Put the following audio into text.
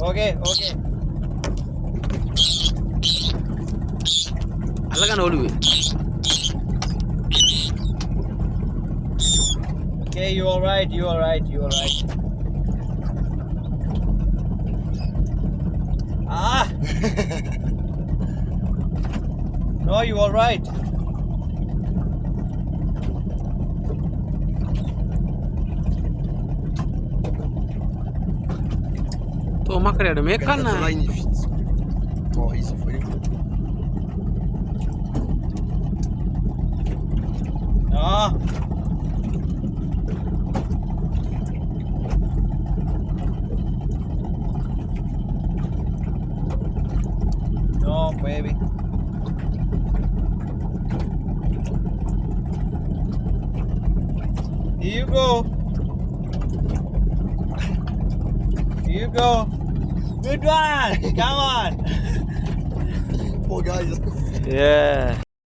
Okay, okay. అలాగనే ఒలివి Okay, you are right, you are right, you are right. Ah! No, you are right. to makredo me Ganhar kana line fit. Oh, isso foi. Ah! No, baby. Here you go. Here you go. Good one. Come on. Pô, guys. yeah